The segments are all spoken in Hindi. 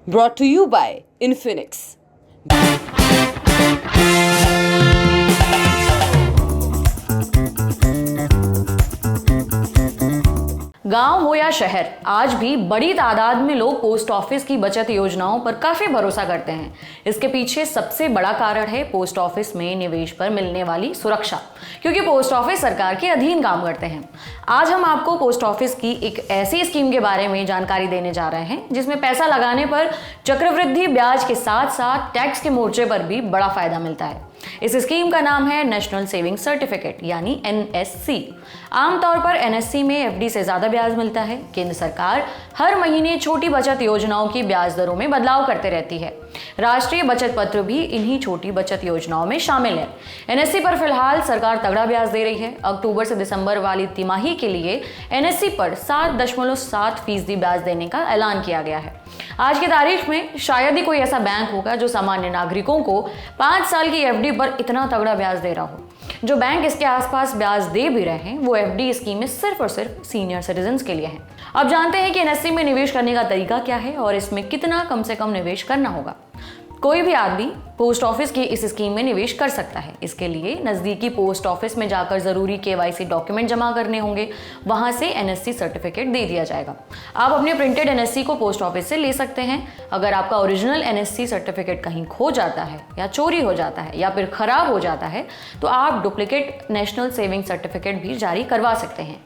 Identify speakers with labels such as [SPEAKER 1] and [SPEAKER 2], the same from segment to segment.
[SPEAKER 1] brought to you by Infinix.
[SPEAKER 2] गांव हो या शहर, आज भी बड़ी तादाद में लोग पोस्ट ऑफिस की बचत योजनाओं पर काफी भरोसा करते हैं। इसके पीछे सबसे बड़ा कारण है पोस्ट ऑफिस में निवेश पर मिलने वाली सुरक्षा, क्योंकि पोस्ट ऑफिस सरकार के अधीन काम करते हैं। आज हम आपको पोस्ट ऑफिस की एक ऐसी स्कीम के बारे में जानकारी देने जा रहे हैं जिसमें पैसा लगाने पर चक्रवृद्धि ब्याज के साथ साथ टैक्स के मोर्चे पर भी बड़ा फायदा मिलता है। इस स्कीम का नाम है नेशनल सेविंग सर्टिफिकेट यानी NSC। आमतौर पर NSC में FD से ज्यादा ब्याज मिलता है। केंद्र सरकार हर महीने छोटी बचत योजनाओं की ब्याज दरों में बदलाव करते रहती है। राष्ट्रीय बचत पत्र भी इन्हीं छोटी बचत योजनाओं में शामिल है। NSC पर फिलहाल सरकार तगड़ा ब्याज दे रही है। अक्टूबर से दिसंबर वाली तिमाही के लिए NSC पर 7.7% ब्याज देने का ऐलान किया गया है। आज की तारीख में शायद ही कोई ऐसा बैंक होगा जो सामान्य नागरिकों को 5 साल की FD पर इतना तगड़ा ब्याज दे रहा हो। जो बैंक इसके आसपास ब्याज दे भी रहे हैं वो FD स्कीम में सिर्फ और सिर्फ सीनियर सिटीजन्स के लिए है। अब जानते हैं कि NSC में निवेश करने का तरीका क्या है और इसमें कितना कम से कम निवेश करना होगा। कोई भी आदमी पोस्ट ऑफिस की इस स्कीम में निवेश कर सकता है। इसके लिए नजदीकी पोस्ट ऑफिस में जाकर जरूरी KYC डॉक्यूमेंट जमा करने होंगे। वहां से NSC सर्टिफिकेट दे दिया जाएगा। आप अपने प्रिंटेड NSC को पोस्ट ऑफिस से ले सकते हैं। अगर आपका ओरिजिनल NSC सर्टिफिकेट कहीं खो जाता है या चोरी हो जाता है या फिर खराब हो जाता है तो आप डुप्लीकेट नेशनल सेविंग सर्टिफिकेट भी जारी करवा सकते हैं।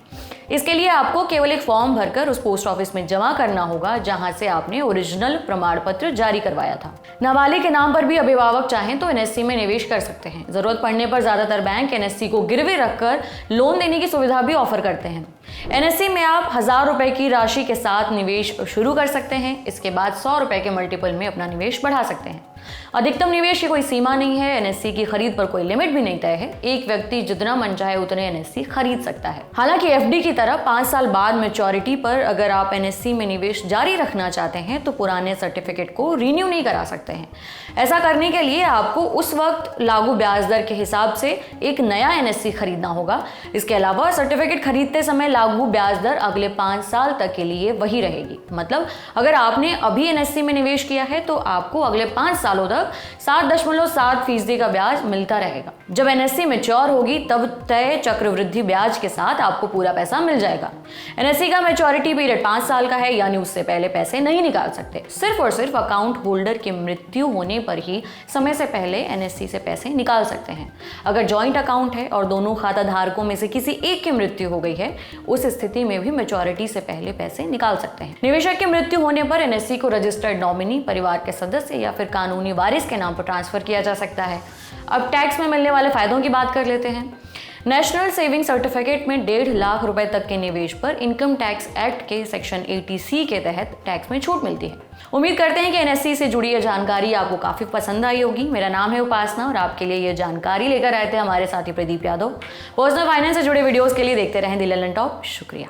[SPEAKER 2] इसके लिए आपको केवल एक फॉर्म भरकर उस पोस्ट ऑफिस में जमा करना होगा जहां से आपने ओरिजिनल प्रमाण पत्र जारी करवाया था। नाबालिग के नाम पर भी अभिभावक चाहें तो NSC में निवेश कर सकते हैं। जरूरत पड़ने पर ज्यादातर बैंक NSC को गिरवी रखकर लोन देने की सुविधा भी ऑफर करते हैं। NSC में आप 1000 रुपए की राशि के साथ निवेश शुरू कर सकते हैं। इसके बाद 100 रुपए के मल्टीपल में अपना निवेश बढ़ा सकते हैं। अधिकतम निवेश की कोई सीमा नहीं है। NSC की खरीद पर कोई लिमिट भी नहीं तय है। एक व्यक्ति जितना मन चाहे उतने NSC खरीद सकता है। हालांकि FD की तरह 5 साल बाद मैच्योरिटी पर अगर आप NSC में निवेश जारी रखना चाहते हैं तो पुराने सर्टिफिकेट को रिन्यू नहीं करा सकते हैं। ऐसा करने के लिए आपको उस वक्त लागू ब्याज दर के हिसाब से एक नया NSC खरीदना होगा। इसके अलावा सर्टिफिकेट खरीदते समय लागू ब्याज दर अगले 5 साल तक के लिए वही रहेगी। मतलब अगर आपने अभी NSC में निवेश किया है तो आपको अगले 5 सालों तक 7.7% का ब्याज मिलता रहेगा। जब NSC मैच्योर होगी तब तय चक्रवृद्धि ब्याज के साथ आपको पूरा पैसा मिल जाएगा। NSC का मैच्योरिटी पीरियड 5 साल का है, यानी उससे पहले पैसे नहीं निकाल सकते। सिर्फ और सिर्फ अकाउंट होल्डर की मृत्यु होने पर ही समय से पहले NSC से पैसे निकाल सकते हैं। अगर जॉइंट अकाउंट है और दोनों खाता धारकों में से किसी एक की मृत्यु हो गई है, उस स्थिति में भी मैच्योरिटी से पहले पैसे निकाल सकते हैं। निवेशक की मृत्यु होने पर NSC को रजिस्टर्ड नॉमिनी, परिवार के सदस्य या फिर कानूनी वारिस के नाम पर ट्रांसफर किया जा सकता है। अब टैक्स में मिलने वाले फायदों की बात कर लेते हैं। नेशनल सेविंग सर्टिफिकेट में 1.5 लाख रुपए तक के निवेश पर इनकम टैक्स एक्ट के सेक्शन 80C के तहत टैक्स में छूट मिलती है। उम्मीद करते हैं कि NSC से जुड़ी यह जानकारी आपको काफी पसंद आई होगी। मेरा नाम है उपासना और आपके लिए यह जानकारी लेकर आए थे हमारे साथी प्रदीप यादव। पर्सनल फाइनेंस से जुड़े वीडियोस के लिए देखते रहें दी लंदन टॉप। शुक्रिया।